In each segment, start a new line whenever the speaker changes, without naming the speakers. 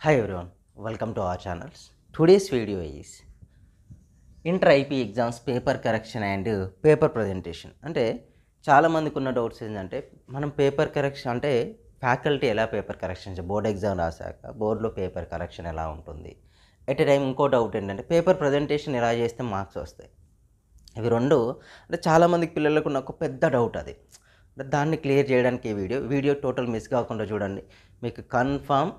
Hi everyone, welcome to our channels. Today's video is inter IP exams paper correction and paper presentation. అంటే చాలామందికి ఉన్న doubts ఏంటంటే మనం paper correction అంటే faculty ఎలా పేపర్ కరెక్షన్ బోర్డ్ ఎగ్జామ్ రాశాక బోర్డులో paper correction ఎలా ఉంటుంది. ఎట్ ఏ టైం ఇంకో డౌట్ ఏంటంటే పేపర్ ప్రజెంటేషన్ ఎలా చేస్తే మార్క్స్ వస్తాయి. ఇవి రెండు అంటే చాలామందికి పిల్లలకు ఉన్న ఒక పెద్ద డౌట్ అది. అంటే దాన్ని క్లియర్ చేయడానికి ఈ వీడియో టోటల్ మిస్ కాకుండా చూడండి, మీకు కన్ఫామ్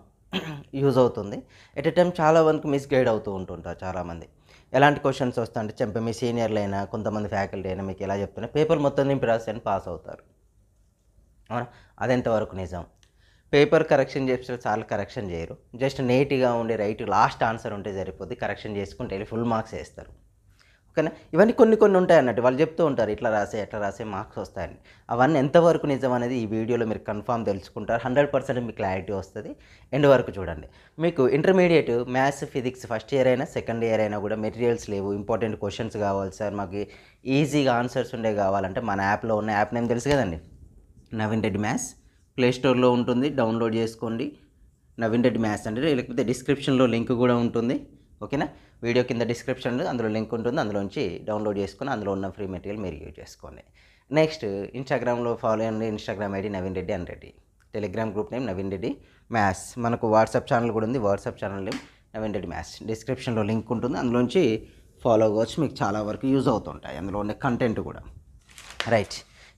యూజ్ అవుతుంది. ఎట్ ఏ టైం చాలా మందికి మిస్గైడ్ అవుతూ ఉంటుంటారు చాలామంది. ఎలాంటి క్వశ్చన్స్ వస్తాయంటే చెంప మీ సీనియర్లు అయినా కొంతమంది ఫ్యాకల్టీ అయినా మీకు ఎలా చెప్తున్నా పేపర్ మొత్తం నింపి రాస్తే పాస్ అవుతారు. అవునా, అదెంతవరకు నిజం? పేపర్ కరెక్షన్ చేస్తే చాలా కరెక్షన్ చేయరు, జస్ట్ నీట్గా ఉండి రైట్ లాస్ట్ ఆన్సర్ ఉంటే సరిపోద్ది, కరెక్షన్ చేసుకుంటే వెళ్ళి ఫుల్ మార్క్స్ వేస్తారు. ఓకేనా, ఇవన్నీ కొన్ని ఉంటాయి అన్నట్టు వాళ్ళు చెప్తూ ఉంటారు, ఇట్లా రాసే మార్క్స్ వస్తాయని. అవన్నీ ఎంతవరకు నిజం అనేది ఈ వీడియోలో మీరు కన్ఫామ్ తెలుసుకుంటారు. 100% మీకు క్లారిటీ వస్తుంది. ఎండ్ వరకు చూడండి. మీకు intermediate maths physics first year అయినా సెకండ్ ఇయర్ అయినా కూడా మెటీరియల్స్ లేవు, ఇంపార్టెంట్ క్వశ్చన్స్ కావాలి సార్, మాకు ఈజీగా ఆన్సర్స్ ఉండే కావాలంటే మన యాప్లో ఉన్న యాప్ నేమ్ తెలుసు కదండి, నవీన్ రెడ్డి మ్యాథ్స్. ప్లేస్టోర్లో ఉంటుంది, డౌన్లోడ్ చేసుకోండి. నవీన్ రెడ్డి మ్యాథ్స్ అంటే, లేకపోతే డిస్క్రిప్షన్లో లింక్ కూడా ఉంటుంది. ఓకేనా, వీడియో కింద డిస్క్రిప్షన్లో అందులో లింక్ ఉంటుంది, అందులోంచి డౌన్లోడ్ చేసుకొని అందులో ఉన్న ఫ్రీ మెటీరియల్ మీరు యూజ్ చేసుకోండి. నెక్స్ట్ ఇన్స్టాగ్రామ్లో ఫాలో అండి, Instagram ID Naveen Reddy Anreddy, Telegram group name Naveen Reddy maths. మనకు వాట్సాప్ ఛానల్ కూడా ఉంది, WhatsApp channel name Naveen Reddy maths. డిస్క్రిప్షన్లో లింక్ ఉంటుంది, అందులోంచి ఫాలో అవ్వచ్చు. మీకు చాలా వరకు యూజ్ అవుతుంటాయి అందులో ఉండే కంటెంట్ కూడా. రైట్,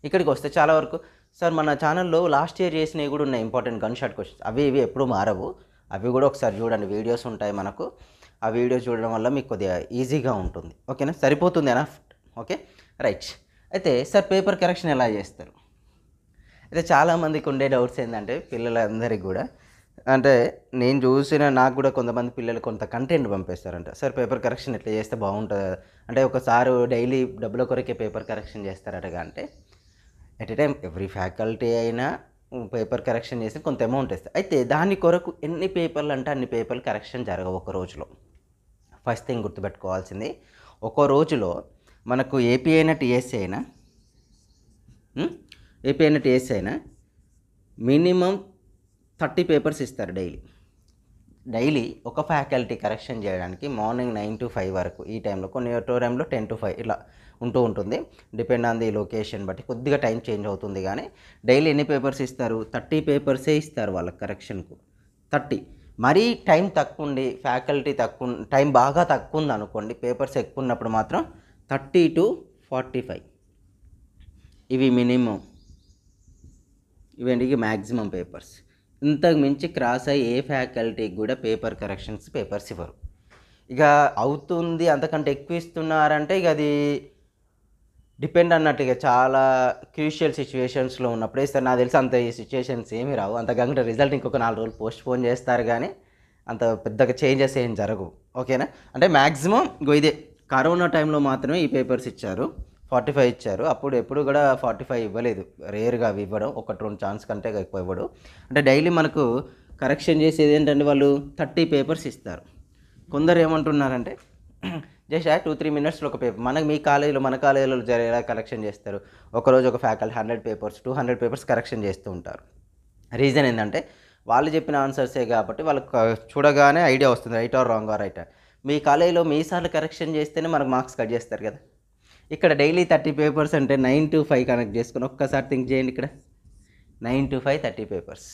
ఇక్కడికి వస్తే చాలా వరకు సార్ మన ఛానల్లో లాస్ట్ ఇయర్ చేసినవి కూడా ఉన్నాయి, ఇంపార్టెంట్ గన్ షాట్ క్వశ్చన్స్. ఇవి ఎప్పుడు మారవు, అవి కూడా ఒకసారి చూడండి, వీడియోస్ ఉంటాయి మనకు. ఆ వీడియో చూడడం వల్ల మీకు కొద్దిగా ఈజీగా ఉంటుంది. ఓకేనా, సరిపోతుంది ఎనఫ్. Okay right. అయితే సార్ పేపర్ కరెక్షన్ ఎలా చేస్తారు? అయితే చాలామందికి ఉండే డౌట్స్ ఏంటంటే పిల్లలందరికీ కూడా, అంటే నేను చూసిన నాకు కూడా కొంతమంది పిల్లలు కొంత కంటెంట్ పంపిస్తారంట, సార్ పేపర్ కరెక్షన్ ఎట్లా చేస్తే బాగుంటుంది అంటే, ఒకసారి డైలీ డబ్బుల కొరకే పేపర్ కరెక్షన్ చేస్తారటగా. అంటే at a time every faculty అయినా పేపర్ కరెక్షన్ చేసి కొంత అమౌంట్ ఇస్తారు. అయితే దాని కొరకు ఎన్ని పేపర్లు అంటే అన్ని పేపర్లు కరెక్షన్ జరగవు ఒక రోజులో. ఫస్ట్ థింగ్ గుర్తుపెట్టుకోవాల్సింది, ఒక రోజులో మనకు ఏపీ అయినా టీఎస్సీ అయినా మినిమం 30 పేపర్స్ ఇస్తారు డైలీ ఒక ఫ్యాకల్టీ కరెక్షన్ చేయడానికి. మార్నింగ్ 9 to 5 వరకు ఈ టైంలో, కొన్ని టైంలో 10 to 5 ఇలా ఉంటుంది, డిపెండ్ ఆన్ ది లొకేషన్ బట్టి కొద్దిగా టైం చేంజ్ అవుతుంది. కానీ డైలీ ఎన్ని పేపర్స్ ఇస్తారు? 30 పేపర్సే ఇస్తారు వాళ్ళకి కరెక్షన్కు. 30. మరీ టైం తక్కువ ఉండి ఫ్యాకల్టీ టైం బాగా తక్కువ ఉంది అనుకోండి, పేపర్స్ ఎక్కువ ఉన్నప్పుడు మాత్రం 30 to 45 ఇవి మినిమం, ఇవేంటికి మ్యాక్సిమం పేపర్స్. ఇంతకు మించి క్రాస్ అయ్యి ఏ ఫ్యాకల్టీకి కూడా పేపర్ పేపర్స్ ఇవ్వరు. ఇక అవుతుంది అంతకంటే ఎక్కువ ఇస్తున్నారంటే ఇక అది డిపెండ్ అన్నట్టు, ఇక చాలా క్రూషియల్ సిచ్యువేషన్స్లో ఉన్నప్పుడే ఇస్తారు. నాకు తెలిసి అంత ఈ సిచ్యువేషన్స్ ఏమీ రావు, అంతకంటే రిజల్ట్ ఇంకొక 4 రోజులు పోస్ట్పోన్ చేస్తారు, కానీ అంత పెద్దగా చేంజెస్ ఏం జరగవు. ఓకేనా, అంటే మ్యాక్సిమం ఇదే కరోనా టైంలో మాత్రమే ఈ పేపర్స్ ఇచ్చారు, 45 ఇచ్చారు. అప్పుడు ఎప్పుడు కూడా 45 ఇవ్వలేదు, రేర్గా అవి ఇవ్వడం, 1-2 ఛాన్స్ కంటే ఎక్కువ ఇవ్వడు. అంటే డైలీ మనకు కరెక్షన్ చేసేది ఏంటంటే వాళ్ళు 30 పేపర్స్ ఇస్తారు. కొందరు ఏమంటున్నారంటే జస్ట్ 2-3 మినిట్స్లో ఒక పేపర్. మన కాలేజీలో ఎలా కరెక్షన్ చేస్తారు, ఒకరోజు ఒక ఫ్యాకల్టీ 100 పేపర్స్ 200 పేపర్స్ కరెక్షన్ చేస్తూ ఉంటారు. రీజన్ ఏంటంటే వాళ్ళు చెప్పిన ఆన్సర్సే కాబట్టి వాళ్ళకి చూడగానే ఐడియా వస్తుంది, right or wrong or right. మీ కాలేజీలో మీ సార్లు కరెక్షన్ చేస్తేనే మనకు మార్క్స్ కట్ చేస్తారు కదా. ఇక్కడ డైలీ 30 పేపర్స్ అంటే 9 to 5 కనెక్ట్ చేసుకుని ఒక్కసారి థింక్ చేయండి. ఇక్కడ 9 to 5 30 పేపర్స్,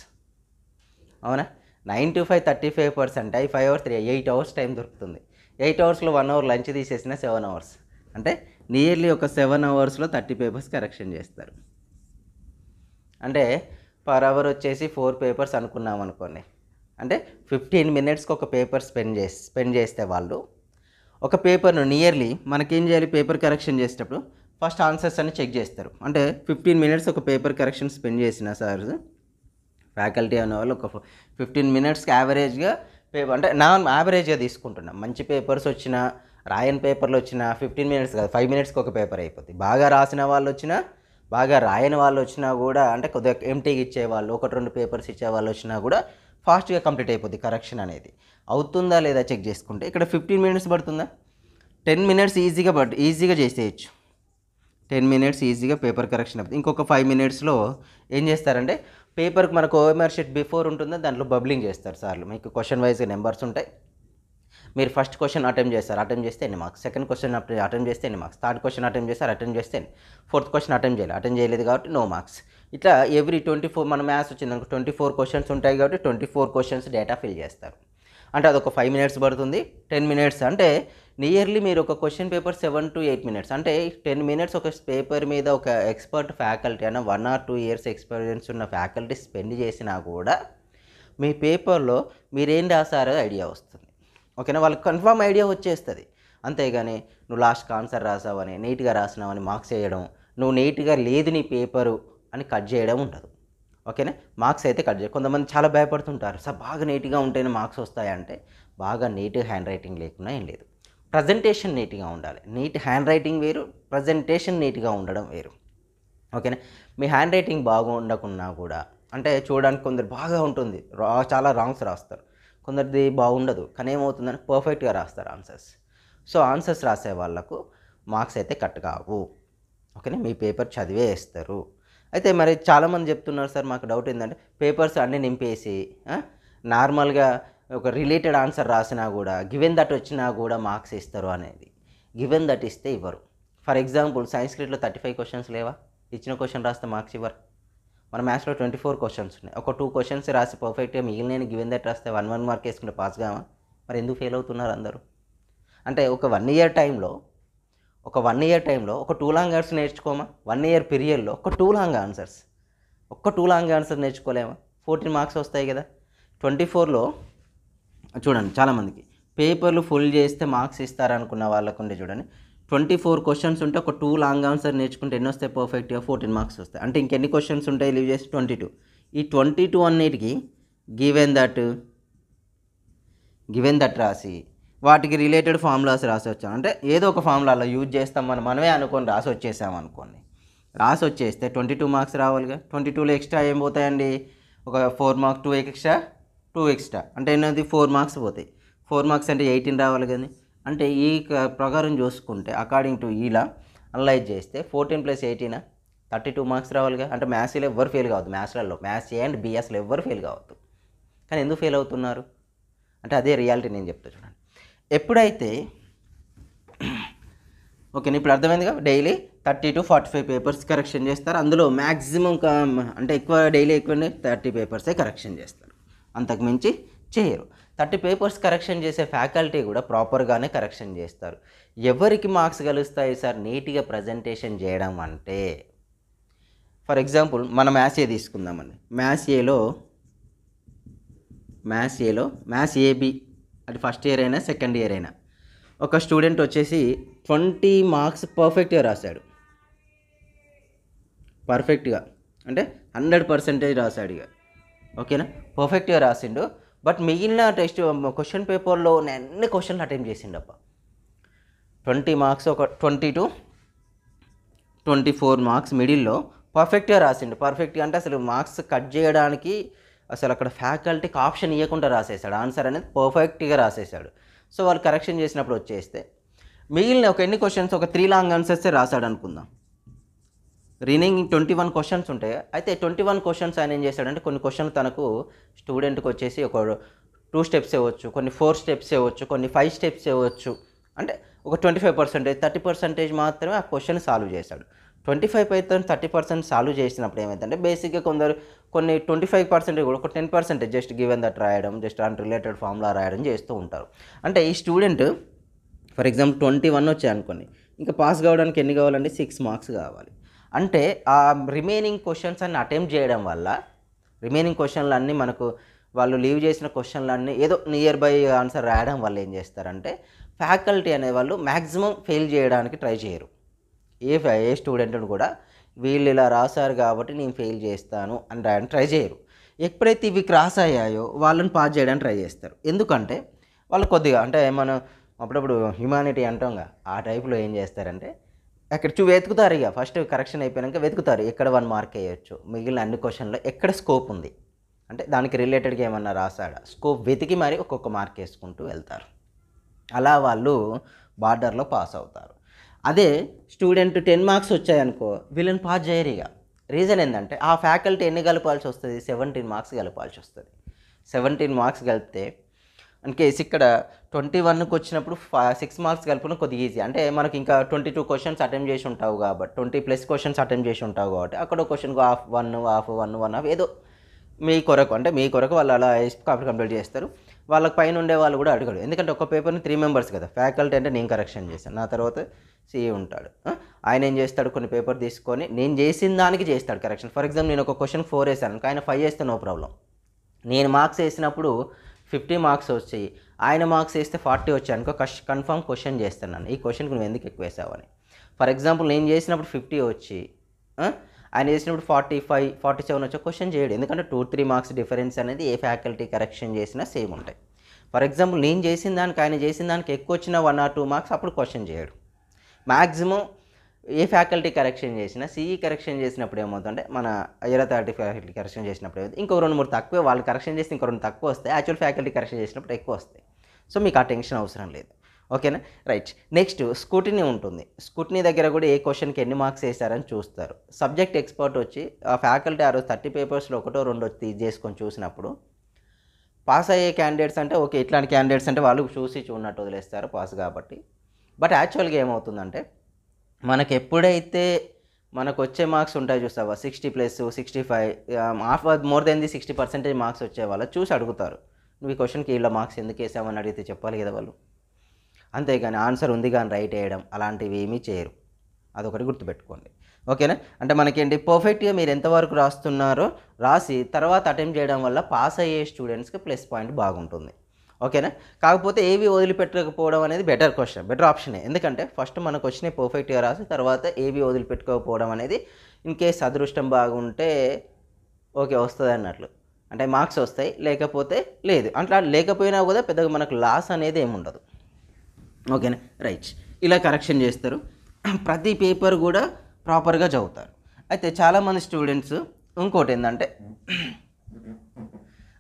అవునా? 9 to 5 30 పేపర్స్ అంటే 5 hours 8 hours టైం దొరుకుతుంది. 8 hours-లో 1 hour లంచ్ తీసేసిన 7 hours, అంటే నియర్లీ ఒక 7 hours-లో 30 పేపర్స్ కరెక్షన్ చేస్తారు. అంటే పర్ అవర్ వచ్చేసి 4 పేపర్స్ అనుకున్నాం అనుకోండి, అంటే 15 minutesకి ఒక పేపర్ స్పెండ్ చేస్తే వాళ్ళు ఒక పేపర్ను నియర్లీ మనకేం చేయాలి, పేపర్ కరెక్షన్ చేసేటప్పుడు ఫస్ట్ ఆన్సర్స్ అన్ని చెక్ చేస్తారు. అంటే 15 minutes ఒక పేపర్ కరెక్షన్ స్పెండ్ చేసిన సార్ ఫ్యాకల్టీ అనే వాళ్ళు ఒక 15 minutesకి యావరేజ్గా పేపర్, అంటే నా యావరేజ్గా తీసుకుంటున్నాం, మంచి పేపర్స్ వచ్చినా రాయని పేపర్లు వచ్చినా 15 minutes కాదు 5 minutesకి ఒక పేపర్ అయిపోతుంది. బాగా రాసిన వాళ్ళు వచ్చినా బాగా రాయని వాళ్ళు వచ్చినా కూడా, అంటే కొద్దిగా ఎంటీగా ఇచ్చేవాళ్ళు 1-2 పేపర్స్ ఇచ్చేవాళ్ళు వచ్చినా కూడా ఫాస్ట్గా కంప్లీట్ అయిపోద్ది కరెక్షన్ అనేది. అవుతుందా లేదా చెక్ చేసుకుంటే ఇక్కడ 15 minutes పడుతుందా, 10 minutes ఈజీగా చేసేయచ్చు. 10 minutes ఈజీగా పేపర్ కరెక్షన్ అవుతుంది. ఇంకొక 5 minutesలో ఏం చేస్తారంటే పేపర్కి మనకు ఓఎంఆర్ షీట్ బిఫోర్ ఉంటుందో దాంట్లో బబ్లింగ్ చేస్తారు సార్లు. మీకు క్వశ్చన్ వైజ్ నెంబర్స్ ఉంటాయి. మీరు ఫస్ట్ క్వశ్చన్ అటెంప్ట్ చేస్తే ఎన్ని మార్క్స్, సెకండ్ క్వశ్చన్ అటెంప్ట్ చేస్తే ఎన్ని మార్క్స్, థర్డ్ క్వశ్చన్ అటెంప్ట్ చేస్తే ఫోర్త్ క్వశ్చన్ అటెంప్ట్ చేయలేదు కాబట్టి నో మార్క్స్. ఇట్లా ఎవ్రీ 24 మన మ్యాథ్స్ వచ్చింది అనుకో 24 క్వశ్చన్స్ ఉంటాయి కాబట్టి 24 క్వశ్చన్స్ డేటా ఫిల్ చేస్తారు. అంటే అదొక 5 minutes పడుతుంది, 10 minutes అంటే నియర్లీ మీరు ఒక క్వశ్చన్ పేపర్ 7 to 8 minutes అంటే 10 minutes ఒక పేపర్ మీద ఒక ఎక్స్పర్ట్ ఫ్యాకల్టీ అన్న 1 or 2 years ఎక్స్పీరియన్స్ ఉన్న ఫ్యాకల్టీ స్పెండ్ చేసినా కూడా మీ పేపర్లో మీరేం రాసారో ఐడియా వస్తుంది. ఓకేనా, వాళ్ళకి కన్ఫర్మ్ ఐడియా వచ్చేస్తుంది. అంతేగాని నువ్వు లాస్ట్కి ఆన్సర్ రాసావని, నీట్గా రాసినావని మార్క్స్ వేయడం, నువ్వు నీట్గా లేదు నీ పేపరు అని కట్ చేయడం ఉండదు. ఓకేనా, మార్క్స్ అయితే కట్ చేయ. కొంతమంది చాలా భయపడుతుంటారు, సార్ బాగా నీట్గా ఉంటేనే మార్క్స్ వస్తాయంటే బాగా నీట్ హ్యాండ్ రైటింగ్ లేకున్నా ఏం లేదు. ప్రజెంటేషన్ నీట్గా ఉండాలి. నీట్ హ్యాండ్ రైటింగ్ వేరు, ప్రజెంటేషన్ నీట్గా ఉండడం వేరు. ఓకేనా, మీ హ్యాండ్ రైటింగ్ బాగా ఉండకున్నా కూడా అంటే చూడడానికి కొందరు బాగా ఉంటుంది, చాలా రాంగ్స్ రాస్తారు, కొందరిది బాగుండదు, కానీ ఏమవుతుందని పర్ఫెక్ట్గా రాస్తారు ఆన్సర్స్. సో ఆన్సర్స్ రాసే వాళ్ళకు మార్క్స్ అయితే కట్ కావు. ఓకేనా, మీ పేపర్ చదివే వేస్తారు. అయితే మరి చాలామంది చెప్తున్నారు, సార్ మాకు డౌట్ ఏంటంటే పేపర్స్ అన్నీ నింపేసి నార్మల్గా ఒక రిలేటెడ్ ఆన్సర్ రాసినా కూడా గివెన్ దట్ వచ్చినా కూడా మార్క్స్ ఇస్తారు అనేది. గివెన్ దట్ ఇస్తే ఇవ్వరు. ఫర్ ఎగ్జాంపుల్ సంస్కృత్లో 35 క్వశ్చన్స్ లేవా, ఇచ్చిన క్వశ్చన్ రాస్తే మార్క్స్ ఇవ్వరు. మన మ్యాథ్స్లో 24 క్వశ్చన్స్ ఉన్నాయి, ఒక 2 క్వశ్చన్స్ రాసి పర్ఫెక్ట్గా మిగిలిన గివెన్ దట్ రాస్తే 1 మార్క్ వేసుకుంటే పాస్ కావా? మరి ఎందుకు ఫెయిల్ అవుతున్నారు అందరూ? అంటే ఒక 1 year టైంలో ఒక 2 లాంగ్ ఆన్సర్స్ నేర్చుకోమా? 1 year పీరియడ్లో ఒక 2 లాంగ్ ఆన్సర్స్, ఒక్క 2 లాంగ్ ఆన్సర్ నేర్చుకోలేమా? 14 మార్క్స్ వస్తాయి కదా. 24లో చూడండి, చాలామందికి పేపర్లు ఫుల్ చేస్తే మార్క్స్ ఇస్తారనుకున్న వాళ్ళకుండే చూడండి, 24 క్వశ్చన్స్ ఉంటే ఒక 2 లాంగ్ ఆన్సర్ నేర్చుకుంటే ఎన్ని వస్తాయి? పర్ఫెక్ట్గా 14 మార్క్స్ వస్తాయి. అంటే ఇంకెన్ని క్వశ్చన్స్ ఉంటాయి లీవ్ చేసి? 22. ఈ 22 అన్నిటికీ గివెన్ దట్ రాసి వాటికి రిలేటెడ్ ఫార్ములాస్ రాసి వచ్చాం. అంటే ఏదో ఒక ఫార్ములాలో యూజ్ చేస్తాం మనమే అనుకొని రాసి వచ్చేసామనుకోండి. రాసి వచ్చేస్తే 22 మార్క్స్ రావాలిగా. 22లో ఎక్స్ట్రా ఏం పోతాయండి? ఒక 4 మార్క్స్, 2 ఎక్స్ట్రా అంటే ఎన్నది 4 మార్క్స్ పోతాయి. 4 మార్క్స్ అంటే 18 రావాలి కదా. అంటే ఈ ప్రకారం చూసుకుంటే అకార్డింగ్ టు ఇలా అనలైజ్ చేస్తే 14 + 18 32 మార్క్స్ రావాలిగా. అంటే మ్యాథ్స్లో ఎవ్వరు ఫెయిల్ కావద్దు, మ్యాథ్స్ ఏ అండ్ బిఎస్లో ఎవ్వరు ఫెయిల్ కావద్దు. కానీ ఎందుకు ఫెయిల్ అవుతున్నారు అంటే అదే రియాలిటీ నేను చెప్తా చూడండి. ఎప్పుడైతే ఓకే ఇప్పుడు అర్థమైందిగా, డైలీ 30 to 45 పేపర్స్ కరెక్షన్ చేస్తారు. అందులో మ్యాక్సిమం అంటే ఎక్కువ డైలీ 30 పేపర్సే కరెక్షన్ చేస్తారు, అంతకు మించి చేయరు. 30 పేపర్స్ కరెక్షన్ చేసే ఫ్యాకల్టీ కూడా ప్రాపర్గానే కరెక్షన్ చేస్తారు. ఎవరికి మార్క్స్ కలుస్తాయి సార్? నీట్గా ప్రజెంటేషన్ చేయడం అంటే. ఫర్ ఎగ్జాంపుల్ మన మ్యాథ్స్ ఏ తీసుకుందామండి. మ్యాథ్స్ ఏబి అది ఫస్ట్ ఇయర్ అయినా సెకండ్ ఇయర్ అయినా ఒక స్టూడెంట్ వచ్చేసి 20 మార్క్స్ పర్ఫెక్ట్గా రాశాడు. పర్ఫెక్ట్గా అంటే 100% రాశాడు ఇక. ఓకేనా, పర్ఫెక్ట్గా రాసిండు. బట్ మిగిలిన క్వశ్చన్ పేపర్లో అన్ని క్వశ్చన్లు అటెంప్ట్ చేసిండప్ప. 20 మార్క్స్ ఒక 20 to 24 మార్క్స్ మిడిల్లో పర్ఫెక్ట్గా రాసిండు. పర్ఫెక్ట్గా అంటే అసలు మార్క్స్ కట్ చేయడానికి అసలు అక్కడ ఫ్యాకల్టీకి ఆప్షన్ ఇవ్వకుండా రాసేసాడు. ఆన్సర్ అనేది పర్ఫెక్ట్గా రాసేసాడు. సో వాళ్ళు కరెక్షన్ చేసినప్పుడు వచ్చేస్తే మిగిలిన ఒక ఎన్ని క్వశ్చన్స్, ఒక 3 లాంగ్ ఆన్సర్సే రాశాడు అనుకుందాం. రిమైనింగ్ 21 క్వశ్చన్స్ ఉంటాయి. అయితే 21 క్వశ్చన్స్ ఆయన ఏం చేశాడంటే కొన్ని క్వశ్చన్లు తనకు స్టూడెంట్కి వచ్చేసి ఒక 2 steps ఇవ్వచ్చు, కొన్ని 4 steps ఇవ్వచ్చు, కొన్ని 5 steps ఇవ్వచ్చు. అంటే ఒక 25%, 30% మాత్రమే ఆ క్వశ్చన్ సాల్వ్ చేశాడు. 25% 30% సాల్వ్ చేసినప్పుడు ఏమైందంటే బేసిక్గా కొన్ని 25% కూడా ఒక 10% జస్ట్ గివెన్ దట్ రాయడం, జస్ట్ అన్రిలేటెడ్ ఫార్ములా రాయడం చేస్తూ ఉంటారు. అంటే ఈ స్టూడెంట్ ఫర్ ఎగ్జాంపుల్ 21 వచ్చాయి అనుకోండి, ఇంకా పాస్ కావడానికి ఎన్ని కావాలంటే 6 మార్క్స్ కావాలి. అంటే ఆ రిమైనింగ్ క్వశ్చన్స్ అన్ని అటెంప్ట్ చేయడం వల్ల రిమైనింగ్ క్వశ్చన్లు అన్నీ మనకు వాళ్ళు లీవ్ చేసిన క్వశ్చన్లన్నీ ఏదో నియర్ బై ఆన్సర్ రాయడం వల్ల ఏం చేస్తారంటే ఫ్యాకల్టీ అనేవాళ్ళు మ్యాక్సిమం ఫెయిల్ చేయడానికి ట్రై చేయరు. ఏ స్టూడెంట్ని కూడా వీళ్ళు ఇలా రాశారు కాబట్టి నేను ఫెయిల్ చేస్తాను అని రాయడానికి ట్రై చేయరు. ఎప్పుడైతే ఇవి క్రాస్ అయ్యాయో వాళ్ళని పాస్ చేయడానికి ట్రై చేస్తారు. ఎందుకంటే వాళ్ళు కొద్దిగా అంటే మనం అప్పుడప్పుడు హ్యుమానిటీ అంటాంగా, ఆ టైప్లో ఏం చేస్తారంటే అక్కడ వెతుకుతారు. ఇక ఫస్ట్ కరెక్షన్ అయిపోయాక వెతుకుతారు ఎక్కడ 1 మార్క్ వేయచ్చు, మిగిలిన అన్ని క్వశ్చన్లో ఎక్కడ స్కోప్ ఉంది అంటే దానికి రిలేటెడ్గా ఏమన్నా రాశాడా, స్కోప్ వెతికి మరి ఒక్కొక్క మార్క్ వేసుకుంటూ వెళ్తారు. అలా వాళ్ళు బార్డర్లో పాస్ అవుతారు. అదే స్టూడెంట్ 10 మార్క్స్ వచ్చాయనుకో వీళ్ళని పాస్ చేయరు. ఇక రీజన్ ఏంటంటే ఆ ఫ్యాకల్టీ ఎన్ని కలపాల్సి వస్తుంది, 17 మార్క్స్ కలపాల్సి వస్తుంది. 17 మార్క్స్ కలిపితే ఇన్ కేస్ ఇక్కడ 21కి వచ్చినప్పుడు 6 మార్క్స్ కలుపుకుని కొద్దిగా ఈజీ. అంటే మనకి ఇంకా 22 క్వశ్చన్స్ అటెంప్ట్ చేసి ఉంటావు కాబట్టి 20+ క్వశ్చన్స్ అటెంప్ట్ చేసి ఉంటావు కాబట్టి అక్కడ క్వశ్చన్కు హాఫ్ 1 ఏదో మీ కొరకు వాళ్ళు అలా కంప్లీట్ చేస్తారు. వాళ్ళకి పైన ఉండే వాళ్ళు కూడా అడగడు, ఎందుకంటే ఒక పేపర్ని 3 మెంబర్స్ కదా. ఫ్యాకల్టీ అంటే నేను కరెక్షన్ చేశాను, నా తర్వాత సిఈ ఉంటాడు. ఆయన ఏం చేస్తాడు, కొన్ని పేపర్ తీసుకొని నేను చేసిన దానికి చేస్తాడు కరెక్షన్. ఫర్ ఎగ్జాంపుల్ నేను ఒక క్వశ్చన్ 4 వేసాను, ఆయన 5 వేస్తే నో ప్రాబ్లం. నేను మార్క్స్ వేసినప్పుడు 50 మార్క్స్ వచ్చాయి, ఆయన మార్క్స్ వేస్తే 40 వచ్చాయి అనుకో, కన్ఫర్మ్ క్వశ్చన్ చేస్తాను నన్ను, ఈ క్వశ్చన్కి నువ్వు ఎందుకు ఎక్కువ వేసావు అని. ఫర్ ఎగ్జాంపుల్ నేను చేసినప్పుడు 50 వచ్చి ఆయన చేసినప్పుడు 45, 47 వచ్చే క్వశ్చన్ చేయడు, ఎందుకంటే 2-3 మార్క్స్ డిఫరెన్స్ అనేది ఏ ఫ్యాకల్టీ కరెక్షన్ చేసినా సేమ్ ఉంటాయి. ఫర్ ఎగ్జాంపుల్ నేను చేసిన దానికి ఆయన చేసిన దానికి ఎక్కువ వచ్చిన 1 or 2 మార్క్స్ అప్పుడు క్వశ్చన్ చేయడు. మ్యాక్సిమం ఏ ఫ్యాకల్టీ కరెక్షన్ చేసినా సిఈ కరెక్షన్ చేసినప్పుడు ఏమవుతుందంటే, మన హైయర్ అథారిటీ ఫ్యాకల్టీ కరెక్షన్ చేసినప్పుడు ఏమవుతుంది, ఇంకో 2-3 తక్కువ, వాళ్ళు కరెక్షన్ చేస్తే ఇంకో 2 తక్కువ వస్తాయి, యాక్చువల్ ఫ్యాకల్టీ కరెక్షన్ చేసినప్పుడు ఎక్కువ వస్తాయి. సో మీకు ఆ టెన్షన్ అవసరం లేదు. ఓకేనా, రైట్. నెక్స్ట్ స్కూటినీ ఉంటుంది. స్కూటినీ దగ్గర కూడా ఏ క్వశ్చన్కి ఎన్ని మార్క్స్ వేసారని చూస్తారు. సబ్జెక్ట్ ఎక్స్పర్ట్ వచ్చి ఆ ఫ్యాకల్టీ ఆ రోజు 30 పేపర్స్లో 1-2 తీసుకొని చూసినప్పుడు పాస్ అయ్యే క్యాండిడేట్స్ అంటే ఓకే, ఇట్లాంటి క్యాండిడేట్స్ అంటే వాళ్ళు చూడనట్టు వదిలేస్తారు పాస్ కాబట్టి. బట్ యాక్చువల్గా ఏమవుతుందంటే, మనకు ఎప్పుడైతే మనకు వచ్చే మార్క్స్ ఉంటాయి చూస్తావా, 60+, 65, మోర్ దెన్ ది 60% మార్క్స్ వచ్చే వాళ్ళు చూసి అడుగుతారు, నువ్వు ఈ క్వశ్చన్కి ఇలా మార్క్స్ ఎందుకు వేసామని అడిగితే చెప్పాలి కదా వాళ్ళు. అంతేగాని ఆన్సర్ ఉంది కానీ రైట్ వేయడం అలాంటివి ఏమీ చేయరు, అదొకటి గుర్తుపెట్టుకోండి. ఓకేనా, అంటే మనకేంటి, పర్ఫెక్ట్గా మీరు ఎంతవరకు రాస్తున్నారో రాసి తర్వాత అటెంప్ట్ చేయడం వల్ల పాస్ అయ్యే స్టూడెంట్స్కి ప్లస్ పాయింట్ బాగుంటుంది. ఓకేనా, కాకపోతే ఏవి వదిలిపెట్టకపోవడం అనేది బెటర్ ఆప్షనే. ఎందుకంటే ఫస్ట్ మనకు వచ్చినాయి పర్ఫెక్ట్గా రాసి తర్వాత ఏవి వదిలిపెట్టుకోకపోవడం అనేది ఇన్ కేస్ అదృష్టం బాగుంటే ఓకే వస్తుంది అన్నట్లు, అంటే మార్క్స్ వస్తాయి, లేకపోతే లేదు. అట్లా లేకపోయినా కూడా పెద్దగా మనకు లాస్ అనేది ఏముండదు. ఓకేనా, రైట్. ఇలా కరెక్షన్ చేస్తారు, ప్రతి పేపర్ కూడా ప్రాపర్గా చదువుతారు. అయితే చాలామంది స్టూడెంట్స్ ఇంకోటి ఏంటంటే,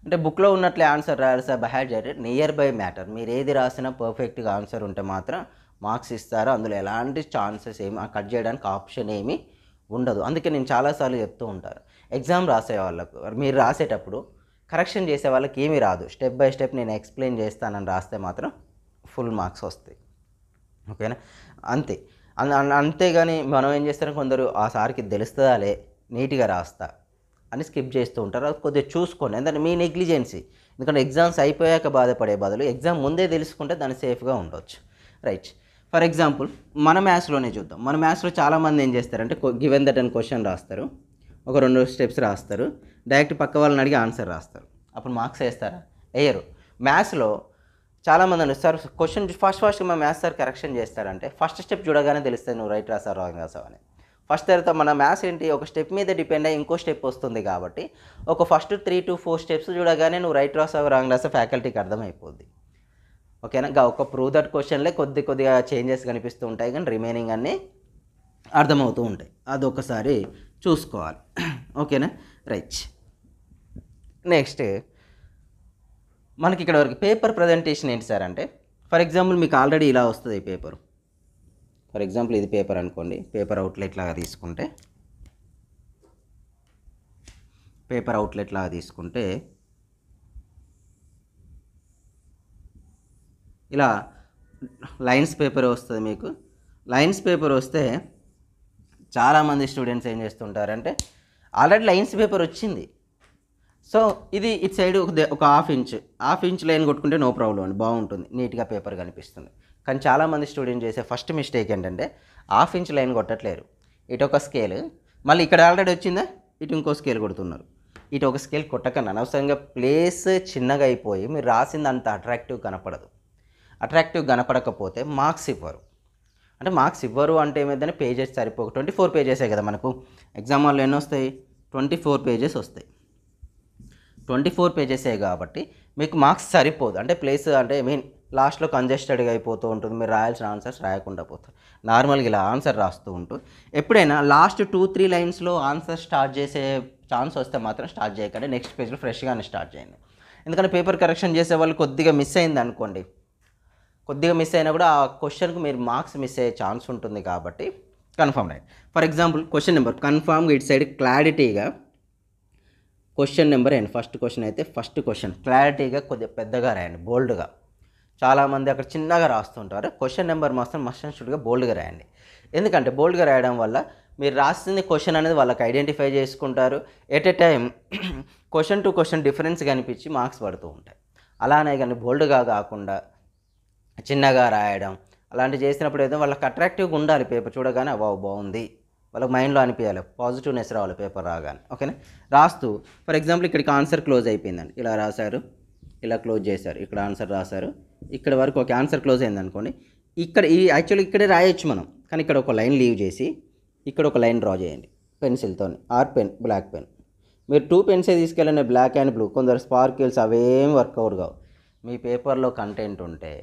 అంటే బుక్లో ఉన్నట్లే ఆన్సర్ రాయాలి సార్, బై హార్ట్ చేయరు, నియర్ బై మ్యాటర్. మీరు ఏది రాసినా పర్ఫెక్ట్గా ఆన్సర్ ఉంటే మాత్రం మార్క్స్ ఇస్తారు, అందులో ఎలాంటి ఛాన్సెస్ ఏమి కట్ చేయడానికి ఆప్షన్ ఏమీ ఉండదు. అందుకే నేను చాలాసార్లు చెప్తూ ఉంటాను, ఎగ్జామ్ రాసే వాళ్ళకు మీరు రాసేటప్పుడు కరెక్షన్ చేసే వాళ్ళకి ఏమీ రాదు, స్టెప్ బై స్టెప్ నేను ఎక్స్ప్లెయిన్ చేస్తానని రాస్తే మాత్రం ఫుల్ మార్క్స్ వస్తాయి. ఓకేనా, అంతే. అంతేగాని మనం ఏం చేస్తారో కొందరు ఆ సార్కి తెలుస్తుందాలే నీట్గా రాస్తా అని స్కిప్ చేస్తూ ఉంటారు, అది కొద్దిగా చూసుకోండి. ఎందుకంటే మీ నెగ్లిజెన్సీ, ఎందుకంటే ఎగ్జామ్స్ అయిపోయాక బాధపడే బదులు ఎగ్జామ్ ముందే తెలుసుకుంటే దాన్ని సేఫ్గా ఉండవచ్చు. రైట్. ఫర్ ఎగ్జాంపుల్ మన మ్యాథ్స్లోనే చూద్దాం. మన మ్యాథ్స్లో చాలామంది ఏం చేస్తారంటే, గివెన్ దట్ అని క్వశ్చన్ రాస్తారు, ఒక 2 స్టెప్స్ రాస్తారు, డైరెక్ట్ పక్క వాళ్ళని అడిగి ఆన్సర్ రాస్తారు, అప్పుడు మార్క్స్ వేస్తారా? వేయరు. మ్యాథ్స్లో చాలామంది అన్నారు, సార్ క్వశ్చన్ ఫస్ట్ మా మ్యాథ్స్ సార్ కరెక్షన్ చేస్తారంటే ఫస్ట్ స్టెప్ చూడగానే తెలుస్తుంది నువ్వు రైట్ రాసావు రాంగ్ రాసావు అని. ఫస్ట్ తర్వాత మన మ్యాథ్స్ ఏంటి, ఒక స్టెప్ మీద డిపెండ్ అయ్యి ఇంకో స్టెప్ వస్తుంది కాబట్టి ఒక ఫస్ట్ 3 to 4 స్టెప్స్ చూడగానే నువ్వు రైట్ రాసావు రాంగ్ రాసావు ఫ్యాకల్టీకి అర్థమైపోద్ది. ఓకేనా, ఒక ప్రూవ్ దట్ క్వశ్చన్లే కొద్దిగా చేంజెస్ కనిపిస్తూ ఉంటాయి, కానీ రిమైనింగ్ అన్నీ అర్థమవుతూ ఉంటాయి, అదొకసారి చూసుకోవాలి. ఓకేనా, రైట్. నెక్స్ట్ మనకి ఇక్కడ వరకు పేపర్ ప్రజెంటేషన్ ఏంటి సార్ అంటే, ఫర్ ఎగ్జాంపుల్ మీకు ఆల్రెడీ ఇలా వస్తుంది ఈ పేపర్. ఫర్ ఎగ్జాంపుల్ ఇది పేపర్ అనుకోండి, పేపర్ అవుట్లెట్ లాగా తీసుకుంటే ఇలా లైన్స్ పేపర్ వస్తుంది మీకు. లైన్స్ పేపర్ వస్తే చాలామంది స్టూడెంట్స్ ఏం చేస్తుంటారంటే, ఆల్రెడీ లైన్స్ పేపర్ వచ్చింది, సో ఇది ఇటు సైడ్ ఒక హాఫ్ ఇంచ్ లైన్ కొట్టుకుంటే నో ప్రాబ్లం అండి, బాగుంటుంది, నీట్గా పేపర్ కనిపిస్తుంది. కానీ చాలామంది స్టూడెంట్ చేసే ఫస్ట్ మిస్టేక్ ఏంటంటే, హాఫ్ ఇంచ్ లైన్ కొట్టట్లేరు, ఇటు ఒక స్కేల్, మళ్ళీ ఇక్కడ ఆల్రెడీ వచ్చిందా ఇటు ఇంకో స్కేల్ కొడుతున్నారు. ఇటు ఒక స్కేల్ కొట్టకన్నా అనవసరంగా ప్లేస్ చిన్నగా అయిపోయి మీరు రాసింది అంత అట్రాక్టివ్ కనపడదు. అట్రాక్టివ్ కనపడకపోతే మార్క్స్ ఇవ్వరు. అంటే మార్క్స్ ఇవ్వరు అంటే ఏమైందని పేజెస్ సరిపోక 24 పేజెసే కదా మనకు ఎగ్జామ్ వాళ్ళు ఎన్ని వస్తాయి, 24 పేజెస్ వస్తాయి. 24 పేజెసే కాబట్టి మీకు మార్క్స్ సరిపోదు. అంటే ప్లేస్ అంటే లాస్ట్లో కంజెస్టెడ్గా అయిపోతూ ఉంటుంది, మీరు రాయాల్సిన ఆన్సర్స్ రాయకుండా పోతారు. నార్మల్గా ఇలా ఆన్సర్ రాస్తూ ఉంటూ ఎప్పుడైనా లాస్ట్ 2-3 లైన్స్లో ఆన్సర్ స్టార్ట్ చేసే ఛాన్స్ వస్తే మాత్రం స్టార్ట్ చేయకండి, నెక్స్ట్ పేజ్లో ఫ్రెష్గానే స్టార్ట్ చేయండి. ఎందుకంటే పేపర్ కరెక్షన్ చేసే వాళ్ళు కొద్దిగా మిస్ అయింది అనుకోండి, కొద్దిగా మిస్ అయినా కూడా ఆ క్వశ్చన్కి మీరు మార్క్స్ మిస్ అయ్యే ఛాన్స్ ఉంటుంది. కాబట్టి కన్ఫర్మ్ రాయండి. ఫర్ ఎగ్జాంపుల్ క్వశ్చన్ నెంబర్ కన్ఫామ్గా ఇటు సైడ్ క్లారిటీగా question number and first question అయితే ఫస్ట్ క్వశ్చన్ క్లారిటీగా కొద్దిగా పెద్దగా రాయండి, బోల్డ్గా. చాలామంది అక్కడ చిన్నగా రాస్తుంటారు. క్వశ్చన్ నెంబర్ మాత్రం మస్ట్ అండ్ షుడ్గా బోల్డ్గా రాయండి. ఎందుకంటే బోల్డ్గా రాయడం వల్ల మీరు రాసింది క్వశ్చన్ అనేది వాళ్ళకి ఐడెంటిఫై చేసుకుంటారు. At a time question to question difference కనిపించి మార్క్స్ పడుతూ ఉంటాయి. అలానే కానీ బోల్డ్గా కాకుండా చిన్నగా రాయడం అలాంటివి చేసినప్పుడు ఏదో వాళ్ళకి అట్రాక్టివ్గా ఉండాలి. పేపర్ చూడగానే వావ్ బాగుంది, వాళ్ళకి మైండ్లో అనిపించాలి, పాజిటివ్నెస్ రావాలి పేపర్ రాగానే. ఓకేనా? రాస్తూ ఫర్ ఎగ్జాంపుల్ ఇక్కడికి ఆన్సర్ క్లోజ్ అయిపోయిందండి, ఇలా రాశారు, ఇలా క్లోజ్ చేశారు, ఇక్కడ ఆన్సర్ రాశారు, ఇక్కడ వరకు ఒక ఆన్సర్ క్లోజ్ అయింది అనుకోండి. ఇక్కడ ఈ యాక్చువల్లీ ఇక్కడే రాయొచ్చు మనం, కానీ ఇక్కడ ఒక లైన్ లీవ్ చేసి ఇక్కడ ఒక లైన్ డ్రా చేయండి పెన్సిల్తో, ఆర్ పెన్, బ్లాక్ పెన్. మీరు 2 పెన్సే తీసుకెళ్ళండి, బ్లాక్ అండ్ బ్లూ. కొందరు స్పార్కిల్స్ అవేం వర్కౌట్ కావు. మీ పేపర్లో కంటెంట్ ఉంటే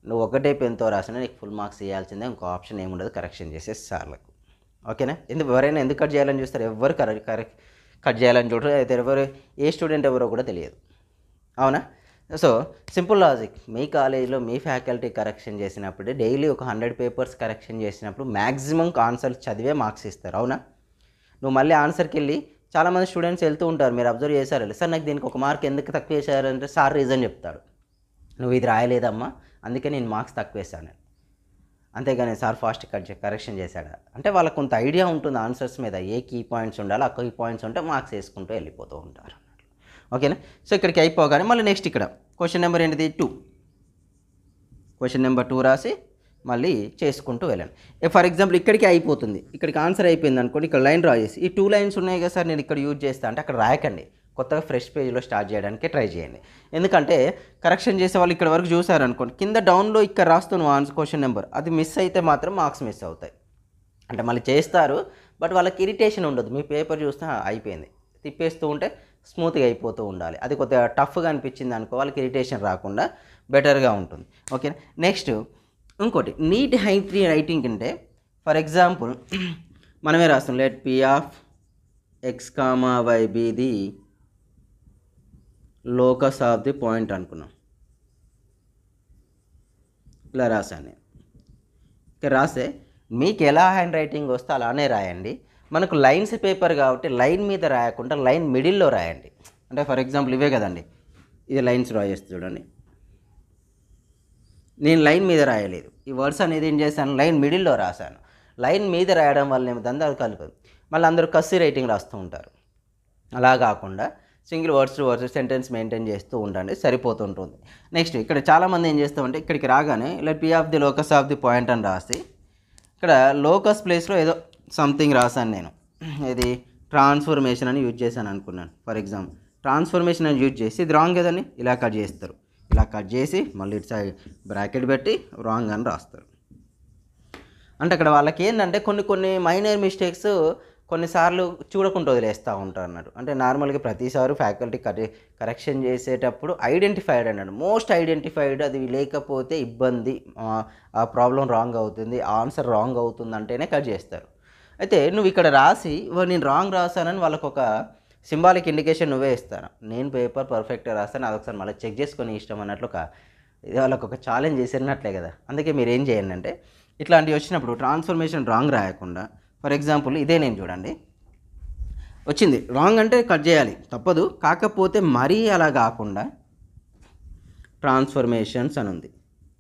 నువ్వు ఒకటే పెన్తో రాసినా నీకు ఫుల్ మార్క్స్ ఇవ్వాల్సిందే, ఇంకో ఆప్షన్ ఏముండదు కరెక్షన్ చేసే సార్లకు. ఓకేనా? ఎవరైనా ఎందుకు కట్ చేయాలని చూస్తారు, ఎవరు కట్ చేయాలని చూడరు. అయితే ఎవరు ఏ స్టూడెంట్ ఎవరో కూడా తెలియదు. అవునా? సో సింపుల్ లాజిక్, మీ కాలేజీలో మీ ఫ్యాకల్టీ కరెక్షన్ చేసినప్పుడు డైలీ ఒక 100 పేపర్స్ కరెక్షన్ చేసినప్పుడు మ్యాక్సిమం ఆన్సర్స్ చదివే మార్క్స్ ఇస్తారు. అవునా? నువ్వు మళ్ళీ ఆన్సర్కి వెళ్ళి చాలామంది స్టూడెంట్స్ వెళ్తూ ఉంటారు, మీరు అబ్జర్వ్ చేశారు, సార్ నాకు దీనికి ఒక మార్క్ ఎందుకు తక్కువ వేశారంటే సార్ రీజన్ చెప్తాడు, నువ్వు ఇది రాయలేదమ్మా అందుకే నేను మార్క్స్ తక్కువ వేశాను. అంతేగాని సార్ ఫాస్ట్ కరెక్షన్ చేశాడా అంటే వాళ్ళకు కొంత ఐడియా ఉంటుంది ఆన్సర్స్ మీద, ఏ కీ పాయింట్స్ ఉండాలో ఆ కీ పాయింట్స్ ఉంటే మార్క్స్ వేసుకుంటూ వెళ్ళిపోతూ ఉంటారు. ఓకేనా? సో ఇక్కడికి అయిపోగానే మళ్ళీ నెక్స్ట్ ఇక్కడ క్వశ్చన్ నెంబర్ ఏంటిది 2, క్వశ్చన్ నెంబర్ 2 రాసి మళ్ళీ చేసుకుంటూ వెళ్ళండి. ఫర్ ఎగ్జాంపుల్ ఇక్కడికి అయిపోతుంది, ఇక్కడికి ఆన్సర్ అయిపోయింది అనుకోండి, ఇక్కడ లైన్ డ్రా చేసి ఈ 2 లైన్స్ ఉన్నాయి కదా సార్ నేను ఇక్కడ యూజ్ చేస్తాను అంటే అక్కడ రాయకండి, కొత్తగా ఫ్రెష్ పేజ్లో స్టార్ట్ చేయడానికి ట్రై చేయండి. ఎందుకంటే కరెక్షన్ చేసే వాళ్ళు ఇక్కడ వరకు చూసారు అనుకోండి, కింద డౌన్లో ఇక్కడ రాస్తున్నావు ఆన్సర్ క్వశ్చన్ నెంబర్, అది మిస్ అయితే మాత్రం మార్క్స్ మిస్ అవుతాయి. అంటే మళ్ళీ చేస్తారు బట్ వాళ్ళకి ఇరిటేషన్ ఉండదు, మీ పేపర్ చూస్తే అయిపోయింది, తిప్పేస్తూ ఉంటే స్మూత్గా అయిపోతూ ఉండాలి. అది కొద్దిగా టఫ్గా అనిపించింది అనుకో, వాళ్ళకి ఇరిటేషన్ రాకుండా బెటర్గా ఉంటుంది. ఓకే? నెక్స్ట్ ఇంకోటి నీట్ రైటింగ్ అంటే ఫర్ ఎగ్జాంపుల్ మనమే రాస్తాం, let P of X comma Y be the locus of the point అనుకున్నాం. ఇలా రాశాను నేను. ఇక్కడ రాస్తే మీకు ఎలా హ్యాండ్ రైటింగ్ వస్తే అలానే రాయండి. మనకు లైన్స్ పేపర్ కాబట్టి లైన్ మీద రాయకుండా లైన్ మిడిల్లో రాయండి. అంటే ఫర్ ఎగ్జాంపుల్ ఇవే కదండి, ఇది లైన్స్ డ్రా చేస్తే చూడండి, నేను లైన్ మీద రాయలేదు, ఈ వర్డ్స్ అనేది ఏం చేశాను లైన్ మిడిల్లో రాశాను. లైన్ మీద రాయడం వల్ల ఏమిటంటే అది కలుపుతుంది. మళ్ళీ అందరూ కస్సీ రైటింగ్ రాస్తూ ఉంటారు. అలా కాకుండా single words to words sentence maintain చేస్తూ ఉండండి, సరిపోతుంటుంది. నెక్స్ట్ ఇక్కడ చాలామంది ఏం చేస్తామంటే ఇక్కడికి రాగానే let P of the locus of the point అని రాసి ఇక్కడ లోకస్ ప్లేస్లో ఏదో సంథింగ్ రాశాను నేను, ఇది ట్రాన్స్ఫర్మేషన్ అని యూజ్ చేశాను అనుకున్నాను. ఫర్ ఎగ్జాంపుల్ ట్రాన్స్ఫర్మేషన్ అని యూజ్ చేసి ఇది రాంగ్ కదండి, ఇలా కట్ చేస్తారు, ఇలా కట్ చేసి మళ్ళీ ఇటు సైడ్ బ్రాకెట్ పెట్టి రాంగ్ అని రాస్తారు. అంటే అక్కడ వాళ్ళకి ఏంటంటే కొన్ని మైనర్ మిస్టేక్స్ కొన్నిసార్లు చూడకుండా వదిలేస్తూ ఉంటారు అన్నాడు. అంటే నార్మల్గా ప్రతిసారి ఫ్యాకల్టీ కరెక్షన్ చేసేటప్పుడు ఐడెంటిఫైడ్ అన్నాడు, మోస్ట్ ఐడెంటిఫైడ్, అది లేకపోతే ఇబ్బంది, ఆ ప్రాబ్లం రాంగ్ అవుతుంది, ఆన్సర్ రాంగ్ అవుతుంది అంటేనే కట్ చేస్తారు. అయితే నువ్వు ఇక్కడ రాసి నేను రాంగ్ రాశానని వాళ్ళకు ఒక సింబాలిక్ ఇండికేషన్ నువ్వే ఇస్తాను, నేను పేపర్ పర్ఫెక్ట్గా రాస్తాను, అదొకసారి మళ్ళీ చెక్ చేసుకొని ఇష్టం అన్నట్లు ఇది వాళ్ళకు ఒక ఛాలెంజ్ చేసినట్లే కదా. అందుకే మీరు ఏం చేయండి అంటే ఇట్లాంటివి వచ్చినప్పుడు ట్రాన్స్ఫర్మేషన్ రాంగ్ రాయకుండా, ఫర్ ఎగ్జాంపుల్ ఇదే నేను చూడండి వచ్చింది రాంగ్ అంటే కట్ చేయాలి తప్పదు, కాకపోతే మరీ అలా కాకుండా ట్రాన్స్ఫర్మేషన్స్ అని ఉంది,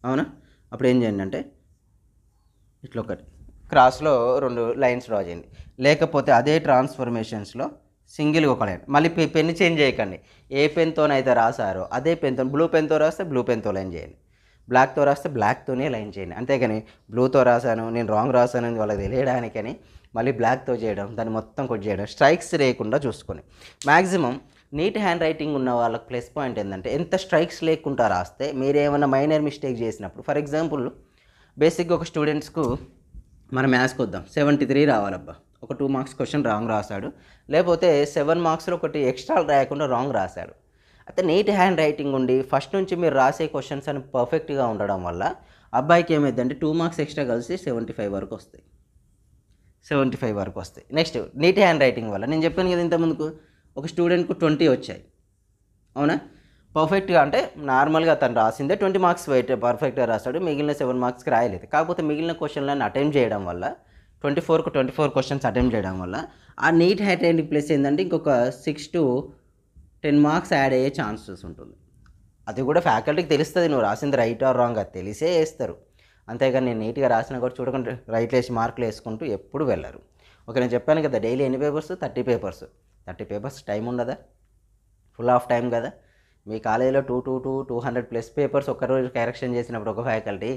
అవునా? అప్పుడు ఏం చేయండి అంటే ఇట్లా ఒకటి క్రాస్లో 2 లైన్స్ డ్రా చేయండి, లేకపోతే అదే ట్రాన్స్ఫర్మేషన్స్లో సింగిల్గా ఒక లైన్. మళ్ళీ పెన్ చేంజ్ చేయకండి, ఏ పెన్తోనైతే రాసారో అదే పెన్తో, బ్లూ పెన్తో రాస్తే బ్లూ పెన్తో లైన్ చేయండి, బ్లాక్తో రాస్తే బ్లాక్తోనే లైన్ చేయండి. అంతేగాని బ్లూతో రాశాను నేను రాంగ్ రాశానని వాళ్ళకి తెలియడానికని మళ్ళీ బ్లాక్తో చేయడం, దాన్ని మొత్తం కొట్ చేయడం, స్ట్రైక్స్ లేకుండా చూసుకొని. మ్యాక్సిమం నీట్ హ్యాండ్ రైటింగ్ ఉన్న వాళ్ళకి ప్లస్ పాయింట్ ఏంటంటే ఎంత స్ట్రైక్స్ లేకుండా రాస్తే మీరు ఏమైనా మైనర్ మిస్టేక్ చేసినప్పుడు, ఫర్ ఎగ్జాంపుల్ బేసిక్గా ఒక స్టూడెంట్స్కు మన మ్యాథ్స్కి వద్దాం 73 రావాలబ్బా, ఒక 2 మార్క్స్ క్వశ్చన్ రాంగ్ రాశాడు, లేకపోతే 7 మార్క్స్లో ఒకటి ఎక్స్ట్రా రాయకుండా రాంగ్ రాశాడు. అయితే నీట్ హ్యాండ్ రైటింగ్ ఉండి ఫస్ట్ నుంచి మీరు రాసే క్వశ్చన్స్ అని పర్ఫెక్ట్గా ఉండడం వల్ల అబ్బాయికి ఏమైందంటే 2 మార్క్స్ ఎక్స్ట్రా కలిసి 75 వరకు వస్తాయి, 75 వరకు వస్తాయి. నెక్స్ట్ నీట్ హ్యాండ్ రైటింగ్ వల్ల నేను చెప్పాను కదా ఇంతకుముందుకు, ఒక స్టూడెంట్కు 20 వచ్చాయి, అవునా? పర్ఫెక్ట్గా అంటే నార్మల్గా తను రాసిందే 20 మార్క్స్ పర్ఫెక్ట్గా రాస్తాడు, మిగిలిన 7 మార్క్స్కి రాయలేదు. కాకపోతే మిగిలిన క్వశ్చన్లను అటెంప్ట్ చేయడం వల్ల 24కు 24 క్వశ్చన్స్ అటెంప్ట్ చేయడం వల్ల ఆ నీట్ అటెంప్ట్ ప్లస్ ఏంటంటే ఇంకొక 6 to 10 మార్క్స్ యాడ్ అయ్యే ఛాన్సెస్ ఉంటుంది. అది కూడా ఫ్యాకల్టీకి తెలుస్తుంది నువ్వు రాసింది రైట్ ఆర్ రాంగ్, అది తెలిసే వేస్తారు. అంతేగాని నేను నీట్గా రాసినా కూడా చూడకుండా రైట్లు వేసి మార్కులు వేసుకుంటూ ఎప్పుడు వెళ్ళరు. ఓకే, నేను చెప్పాను కదా డైలీ ఎన్ని పేపర్స్, 30 పేపర్స్. 30 పేపర్స్ టైం ఉండదా? ఫుల్ ఆఫ్ టైం కదా. మీ కాలేజీలో 200+ పేపర్స్ ఒక్కరోజు కరెక్షన్ చేసినప్పుడు ఒక ఫ్యాకల్టీ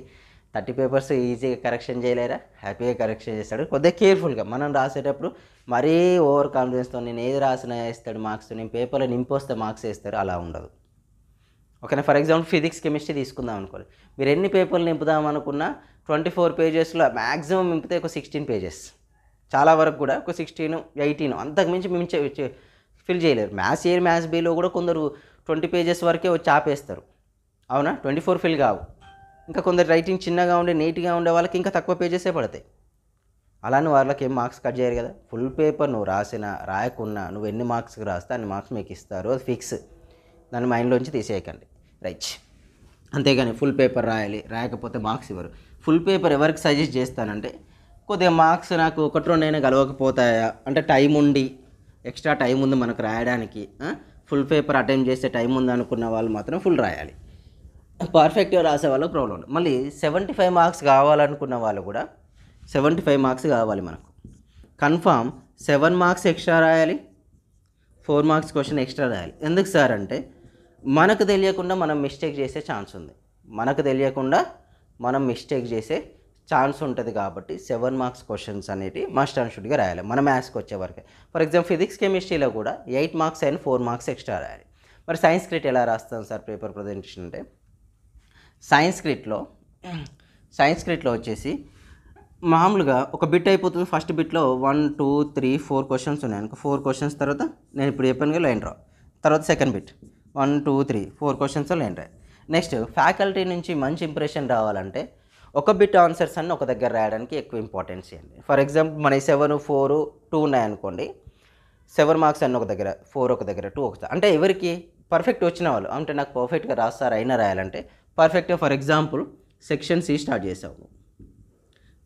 30 పేపర్స్ ఈజీగా కరెక్షన్ చేయలేరా? హ్యాపీగా కరెక్షన్ చేస్తాడు. కొద్దిగా కేర్ఫుల్గా మనం రాసేటప్పుడు మరీ ఓవర్ కాన్ఫిడెన్స్తో నేను ఏది రాసినా వేస్తాడు మార్క్స్, నేను పేపర్లో నింపొస్తే మార్క్స్ వేస్తారు, అలా ఉండదు. ఓకేనా? ఫర్ ఎగ్జాంపుల్ ఫిజిక్స్ కెమిస్ట్రీ తీసుకుందాం అనుకోండి. మీరు ఎన్ని పేపర్లు నింపుదాం అనుకున్నా 24 పేజెస్లో మ్యాక్సిమం నింపితే ఒక 16 పేజెస్, చాలా వరకు కూడా ఒక 16, 18 అంతకుమించి ఫిల్ చేయలేరు. మ్యాథ్స్ ఏ మ్యాథ్స్ బీలో కూడా కొందరు 20 పేజెస్ వరకే వచ్చి ఆపేస్తారు. అవునా? 24 ఫిల్ కావు. ఇంకా కొందరు రైటింగ్ చిన్నగా ఉండే నీట్గా ఉండే వాళ్ళకి ఇంకా తక్కువ పేజెసే పడతాయి. అలానే వాళ్ళకి ఏం మార్క్స్ కట్ చేయరు కదా. ఫుల్ పేపర్ నువ్వు రాసినా రాయకున్నా నువ్వు ఎన్ని మార్క్స్కి రాస్తే అన్ని మార్క్స్ మీకు ఇస్తారు, అది ఫిక్స్. దాన్ని మైండ్లోంచి తీసేయకండి. రైట్. అంతేగాని ఫుల్ పేపర్ రాయాలి, రాయకపోతే మార్క్స్ ఇవ్వరు. ఫుల్ పేపర్ ఎవరికి సజెస్ట్ చేస్తానంటే కొద్దిగా మార్క్స్ నాకు 1-2 కలవకపోతాయా అంటే టైం ఉండి, ఎక్స్ట్రా టైం ఉంది మనకు రాయడానికి, ఫుల్ పేపర్ అటెంప్ట్ చేసే టైం ఉంది అనుకున్న వాళ్ళు మాత్రం ఫుల్ రాయాలి. పర్ఫెక్ట్గా రాసే వాళ్ళకి ప్రాబ్లం ఉంది. మళ్ళీ 75 మార్క్స్ కావాలనుకున్న వాళ్ళు కూడా 75 మార్క్స్ కావాలి మనకు. కన్ఫామ్ 7 మార్క్స్ ఎక్స్ట్రా రాయాలి, 4 మార్క్స్ క్వశ్చన్ ఎక్స్ట్రా రాయాలి. ఎందుకు సార్ అంటే మనకు తెలియకుండా మనం మిస్టేక్ చేసే ఛాన్స్ ఉంది. మనం మిస్టేక్ చేసే ఛాన్స్ ఉంటుంది కాబట్టి 7 మార్క్స్ క్వశ్చన్స్ అనేవి మస్ట్ అండ్ షుడ్గా రాయాలి మన మ్యాథ్స్కి వచ్చే వరకు. ఫర్ ఎగ్జాంపుల్ ఫిజిక్స్ కెమిస్ట్రీలో కూడా 8 మార్క్స్ అండ్ 4 మార్క్స్ ఎక్స్ట్రా రాయాలి. మరి సైన్స్ క్రిట్ ఎలా రాస్తాం సార్ పేపర్ ప్రజెంటేషన్ అంటే, సైన్స్ క్రిట్లో వచ్చేసి మామూలుగా ఒక బిట్ అయిపోతుంది. ఫస్ట్ బిట్లో 1, 2, 3, 4 క్వశ్చన్స్ ఉన్నాయి అనుకో. 4 క్వశ్చన్స్ తర్వాత నేను ఇప్పుడు చెప్పాను లైన్ డ్రా. తర్వాత second bit 1, 2, 3, 4 questions line draw. Next faculty నుంచి మంచి ఇంప్రెషన్ రావాలంటే ఒక బిట్ ఆన్సర్స్ అన్ని ఒక దగ్గర రాయడానికి ఎక్కువ ఇంపార్టెన్స్ ఇవ్వండి. ఫర్ ఎగ్జాంపుల్ మన 7, 4, 2 ఉన్నాయనుకోండి. 7 మార్క్స్ అన్నీ ఒక దగ్గర, 4 ఒక దగ్గర, 2 ఒక దగ్గర. అంటే ఎవరికి పర్ఫెక్ట్ వచ్చిన వాళ్ళు, అంటే నాకు పర్ఫెక్ట్గా రాస్తారు అయినా రాయాలంటే పర్ఫెక్ట్గా. For example section C start చేసాము.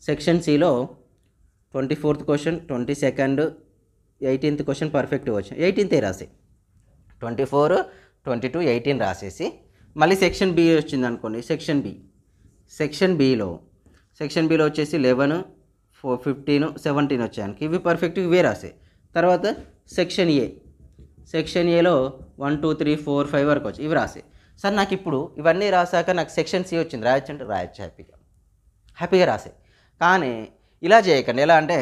సెక్షన్ సిలో 24th question, 22nd, 18th question పర్ఫెక్ట్గా వచ్చాయి. 18th రాసి 24, 22, 18 రాసేసి మళ్ళీ సెక్షన్ బి వచ్చింది అనుకోండి. సెక్షన్ బిలో వచ్చేసి 11, 15, 17 వచ్చాయి. ఇవి పర్ఫెక్ట్గా ఇవే రాసాయి. తర్వాత సెక్షన్ ఏలో 1, 2, 3, 4, 5 వరకు వచ్చి ఇవి రాసాయి. సార్ నాకు ఇప్పుడు ఇవన్నీ రాసాక నాకు సెక్షన్ సి వచ్చింది, రాయొచ్చు అంటే రాయొచ్చు, హ్యాపీగా రాసాయి. కానీ ఇలా చేయకండి. ఎలా అంటే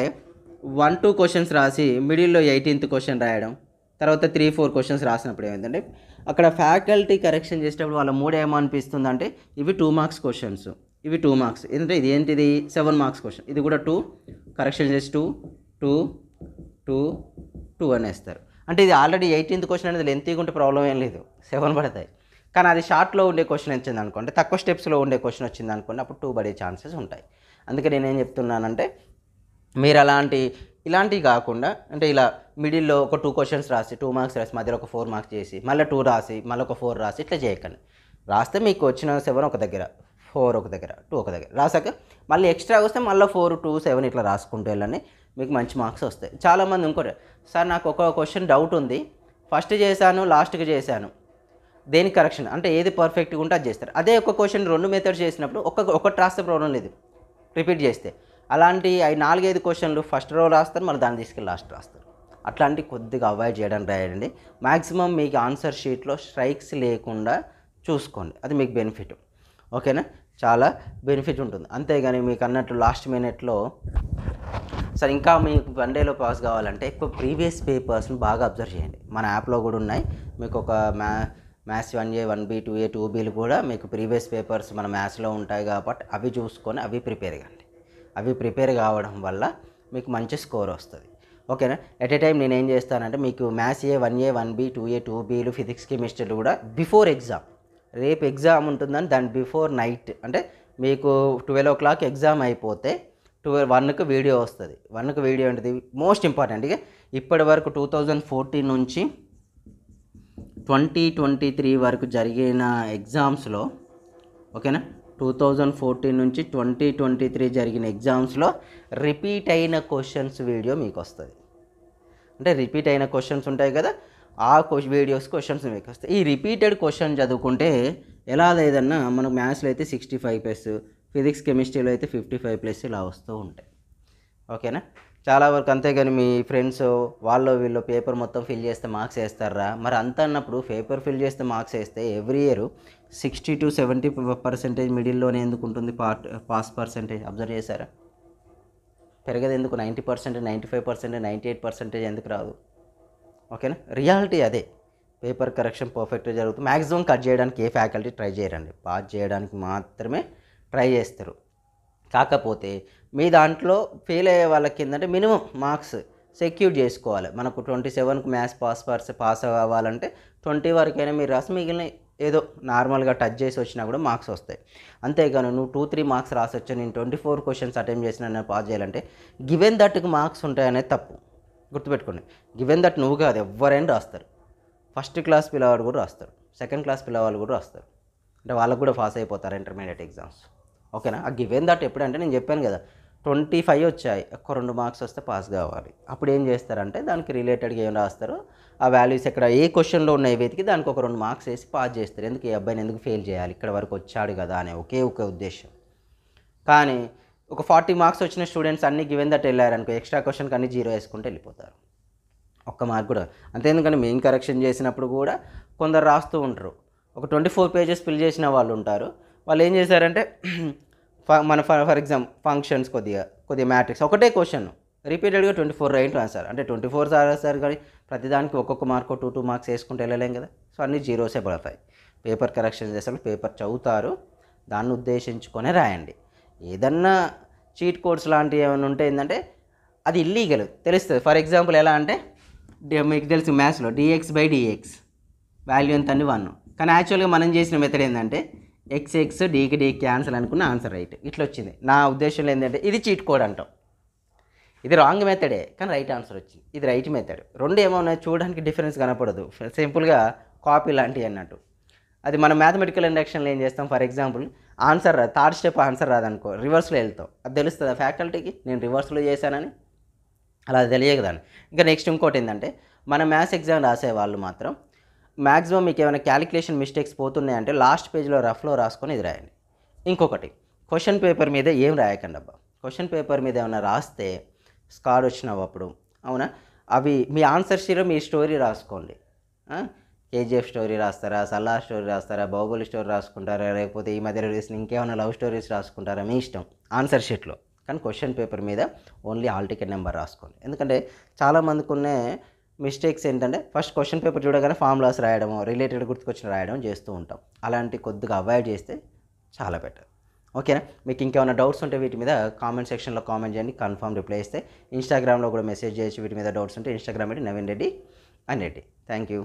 1, 2 క్వశ్చన్స్ రాసి మిడిల్లో 18th క్వశ్చన్ రాయడం, తర్వాత 3, 4 క్వశ్చన్స్ రాసినప్పుడు ఏమైందంటే అక్కడ ఫ్యాకల్టీ కరెక్షన్ చేసేటప్పుడు వాళ్ళ మూడు ఏమనిపిస్తుందంటే ఇవి 2 మార్క్స్ క్వశ్చన్స్, ఇవి 2 మార్క్స్, ఎందుకంటే ఇది ఏంటిది 7 మార్క్స్ క్వశ్చన్, ఇది కూడా 2 కరెక్షన్ చేసి 2, 2, 2, 2 అనేస్తారు. అంటే ఇది ఆల్రెడీ 18th క్వశ్చన్ అనేది లెంతీగా ఉంటే ప్రాబ్లం ఏం లేదు, 7 పడతాయి. కానీ అది షార్ట్లో ఉండే క్వశ్చన్ వచ్చింది అనుకోండి, తక్కువ స్టెప్స్లో ఉండే క్వశ్చన్ వచ్చింది అనుకోండి, అప్పుడు 2 పడే ఛాన్సెస్ ఉంటాయి. అందుకే నేనేం చెప్తున్నానంటే మీరు ఇలాంటివి కాకుండా అంటే ఇలా మిడిల్లో ఒక 2 క్వశ్చన్స్ రాసి 2 మార్క్స్ రాసి మధ్యలో ఒక 4 మార్క్స్ చేసి మళ్ళీ 2 రాసి మళ్ళీ ఒక 4 రాసి ఇట్లా చేయకండి. రాస్తే మీకు వచ్చిన 7 ఒక దగ్గర, 4 ఒక దగ్గర, 2 ఒక దగ్గర రాసాక మళ్ళీ ఎక్స్ట్రా వస్తే మళ్ళీ 4, 2, 7 ఇట్లా రాసుకుంటూ వెళ్ళని మీకు మంచి మార్క్స్ వస్తాయి. చాలామంది ఇంకోటి, సార్ నాకు ఒక క్వశ్చన్ డౌట్ ఉంది, ఫస్ట్ చేశాను లాస్ట్కి చేశాను, దేనికి కరెక్షన్ అంటే ఏది పర్ఫెక్ట్గా ఉంటే అది చేస్తారు. అదే ఒక క్వశ్చన్ 2 మెథడ్స్ చేసినప్పుడు ఒకటి రాస్తే ప్రాబ్లం లేదు, రిపీట్ చేస్తే. అలాంటి 4-5 క్వశ్చన్లు ఫస్ట్ రో రాస్తారు, మళ్ళీ దాన్ని తీసుకెళ్ళి లాస్ట్ రాస్తారు. అట్లాంటివి కొద్దిగా అవాయిడ్ చేయడానికి రాయండి. మ్యాక్సిమం మీకు ఆన్సర్ షీట్లో స్ట్రైక్స్ లేకుండా చూసుకోండి, అది మీకు బెనిఫిట్. ఓకేనా? చాలా బెనిఫిట్ ఉంటుంది. అంతేగాని మీకు అన్నట్టు లాస్ట్ మినిట్లో సరే ఇంకా మీకు 1 డేలో పాస్ కావాలంటే ఎక్కువ ప్రీవియస్ పేపర్స్ని బాగా అబ్జర్వ్ చేయండి. మన యాప్లో కూడా ఉన్నాయి మీకు ఒక మ్యాథ్స్ 1A, 1B, 2A, 2Bలు కూడా మీకు ప్రీవియస్ పేపర్స్ మన మ్యాథ్స్లో ఉంటాయి కాబట్టి అవి చూసుకొని అవి ప్రిపేర్ కండి. అవి ప్రిపేర్ కావడం వల్ల మీకు మంచి స్కోర్ వస్తుంది. ఓకేనా? ఎట్ ఏ టైం నేను ఏం చేస్తానంటే మీకు maths 1A, 1B, 2A, 2Bలు physics కెమిస్ట్రీలు కూడా బిఫోర్ ఎగ్జామ్, రేపు ఎగ్జామ్ ఉంటుందని దాని బిఫోర్ నైట్ అంటే మీకు 12 o'clock ఎగ్జామ్ అయిపోతే 1కి వీడియో వస్తుంది. 1కి వీడియో ఏంటిది మోస్ట్ ఇంపార్టెంట్గా ఇప్పటి వరకు 2014 నుంచి 2023 వరకు జరిగిన ఎగ్జామ్స్లో, ఓకేనా, 2014 నుంచి 2023 జరిగిన ఎగ్జామ్స్లో రిపీట్ అయిన క్వశ్చన్స్ వీడియో మీకు వస్తుంది. అంటే రిపీట్ అయిన క్వశ్చన్స్ ఉంటాయి కదా, ఆ క్వశ్చన్స్ మీకు వస్తాయి. ఈ రిపీటెడ్ క్వశ్చన్ చదువుకుంటే ఎలా లేదన్నా మనకు మ్యాథ్స్లో అయితే 65+, ఫిజిక్స్ కెమిస్ట్రీలో అయితే 55+ ఇలా వస్తూ ఉంటాయి. ఓకేనా, చాలా వరకు. అంతేగాని మీ ఫ్రెండ్స్ వాళ్ళు వీళ్ళు పేపర్ మొత్తం ఫిల్ చేస్తే మార్క్స్ వేస్తారా? మరి అంత అన్నప్పుడు పేపర్ ఫిల్ చేస్తే మార్క్స్ వేస్తే ఎవ్రీ ఇయర్ 60 to 70% మిడిల్లోనే ఎందుకు ఉంటుంది పాస్ పర్సెంటేజ్? అబ్జర్వ్ చేశారా? పెరగదు ఎందుకు? 90%, 95%, 98% ఎందుకు రాదు? ఓకేనా, రియాలిటీ అదే. పేపర్ కరెక్షన్ పర్ఫెక్ట్గా జరుగుతుంది. మ్యాక్సిమం కట్ చేయడానికి ఏ ఫ్యాకల్టీ ట్రై చేయరండి, పాస్ చేయడానికి మాత్రమే ట్రై చేస్తారు. కాకపోతే మీ దాంట్లో ఫెయిల్ అయ్యే వాళ్ళకి ఏంటంటే మినిమం మార్క్స్ సెక్యూర్ చేసుకోవాలి. మనకు 27కి మ్యాథ్స్ పాస్ అవ్వాలంటే 20 వరకైనా మీరు రాసి మిగిలిన ఏదో నార్మల్గా టచ్ చేసి వచ్చినా కూడా మార్క్స్ వస్తాయి. అంతేగాని నువ్వు 2-3 మార్క్స్ రాసొచ్చు, నేను 24 క్వశ్చన్స్ అటెంప్ట్ చేసిన నేను పాస్ చేయాలంటే గివెన్ దట్కి మార్క్స్ ఉంటాయనేది తప్పు. గుర్తుపెట్టుకోండి, గివెన్ దట్ నువ్వు కాదు, ఎవరైనా రాస్తారు. ఫస్ట్ క్లాస్ పిల్లవాడు కూడా రాస్తారు, సెకండ్ క్లాస్ పిల్లవాళ్ళు కూడా రాస్తారు. అంటే వాళ్ళకు కూడా పాస్ అయిపోతారు ఇంటర్మీడియట్ ఎగ్జామ్స్. ఓకేనా, ఆ గివెన్ దట్ ఎప్పుడంటే నేను చెప్పాను కదా, 25 వచ్చాయి, ఒక్క 2 మార్క్స్ వస్తే పాస్ కావాలి. అప్పుడు ఏం చేస్తారంటే దానికి రిలేటెడ్గా ఏం రాస్తారో ఆ వాల్యూస్ ఎక్కడ ఏ క్వశ్చన్లో ఉన్నాయి వెతికి దానికి ఒక 2 మార్క్స్ వేసి పాస్ చేస్తారు. ఎందుకు ఈ అబ్బాయిని ఎందుకు ఫెయిల్ చేయాలి, ఇక్కడ వరకు వచ్చాడు కదా అనే ఒకే ఒక ఉద్దేశం. కానీ ఒక 40 మార్క్స్ వచ్చిన స్టూడెంట్స్ అన్ని గివెన్ దట్ వెళ్ళారనుకో, ఎక్స్ట్రా క్వశ్చన్కి అన్ని 0 వేసుకుంటూ వెళ్ళిపోతారు. ఒక్క మార్క్ కూడా. అంతే, ఎందుకంటే మెయిన్ కరెక్షన్ చేసినప్పుడు కూడా కొందరు రాస్తూ ఉంటారు. ఒక 24 పేజెస్ ఫిల్ చేసిన వాళ్ళు ఉంటారు. వాళ్ళు ఏం చేశారంటే మన ఫర్ ఎగ్జాంపుల్ ఫంక్షన్స్ కొద్దిగా మ్యాట్రిక్స్ ఒకటే క్వశ్చన్ రిపీటెడ్గా 24 రైట్ రాశారు. అంటే 24 రాశారు కానీ ప్రతిదానికి ఒక్కొక్క మార్క్ 2 మార్క్స్ వేసుకుంటూ వెళ్ళలేం కదా. సో అన్ని 0సే పడతాయి. పేపర్ కరెక్షన్ చేస్తారు, పేపర్ చదువుతారు, దాన్ని ఉద్దేశించుకొని రాయండి. ఏదన్నా చీట్ కోడ్స్ లాంటివి ఏమైనా ఉంటే ఏంటంటే అది ఇల్లీగల్ తెలుస్తుంది. ఫర్ ఎగ్జాంపుల్ ఎలా అంటే మీకు తెలుసు మ్యాథ్స్లో dx/dx వాల్యూ ఎంత అండి 1. కానీ యాక్చువల్గా మనం చేసిన మెథడ్ ఏంటంటే x డీకి క్యాన్సల్ అనుకున్న ఆన్సర్ రైట్ ఇట్లా వచ్చింది. నా ఉద్దేశంలో ఏంటంటే ఇది చీట్ కోడ్ అంటాం. ఇది రాంగ్ మెథడే కానీ రైట్ ఆన్సర్ వచ్చింది. ఇది రైట్ మెథడ్. రెండు ఏమన్నా చూడడానికి డిఫరెన్స్ కనపడదు, సింపుల్గా కాపీ లాంటివి అన్నట్టు. అది మనం మ్యాథమెటికల్ ఇండక్షన్లో ఏం చేస్తాం, for example answer third step answer రాదనుకో, రివర్స్లో వెళ్తాం. అది తెలుస్తుంది ఫ్యాకల్టీకి నేను రివర్స్లో చేశానని, అలా తెలియదు దాన్ని. ఇంకా నెక్స్ట్ ఇంకోటి ఏంటంటే మన మ్యాథ్స్ ఎగ్జామ్ రాసే వాళ్ళు మాత్రం మ్యాక్సిమం మీకు ఏమైనా క్యాలిక్యులేషన్ మిస్టేక్స్ పోతున్నాయంటే లాస్ట్ పేజ్లో రఫ్లో రాసుకొని ఇది రాయండి. ఇంకొకటి, క్వశ్చన్ పేపర్ మీద ఏం రాయకండి అబ్బా. క్వశ్చన్ పేపర్ మీద ఏమైనా రాస్తే స్కార్ వచ్చినావు అప్పుడు, అవునా, అవి మీ ఆన్సర్ షీట్లో మీ స్టోరీ రాసుకోండి. కేజీఎఫ్ స్టోరీ రాస్తారా, సల్లా స్టోరీ రాస్తారా, బాహుబలి స్టోరీ రాసుకుంటారా, లేకపోతే ఈ మధ్య రీసెంట్ ఇంకేమైనా లవ్ స్టోరీస్ రాసుకుంటారా, మీ ఇష్టం ఆన్సర్ షీట్లో. కానీ క్వశ్చన్ పేపర్ మీద ఓన్లీ హాల్ టికెట్ నెంబర్ రాసుకోండి. ఎందుకంటే చాలామందికి ఉన్న మిస్టేక్స్ ఏంటంటే ఫస్ట్ క్వశ్చన్ పేపర్ చూడగానే ఫార్ములాస్ రాయడం, రిలేటెడ్ గుర్తుకొచ్చిన రాయడం చేస్తూ ఉంటాం. అలాంటి కొద్దిగా అవాయిడ్ చేస్తే చాలా బెటర్. ఓకేనా, మీకు ఇంకేమైనా డౌట్స్ ఉంటే వీటి మీద కామెంట్ సెక్షన్లో కామెంట్ చేయండి, కన్ఫర్మ్ రిప్లై ఇస్తే. ఇన్స్టాగ్రామ్లో కూడా మెసేజ్ చేయొచ్చు వీటి మీద డౌట్స్ ఉంటే. ఇన్స్టాగ్రామ్ అయితే నవీన్ రెడ్డి అని రెడ్డి. Thank you.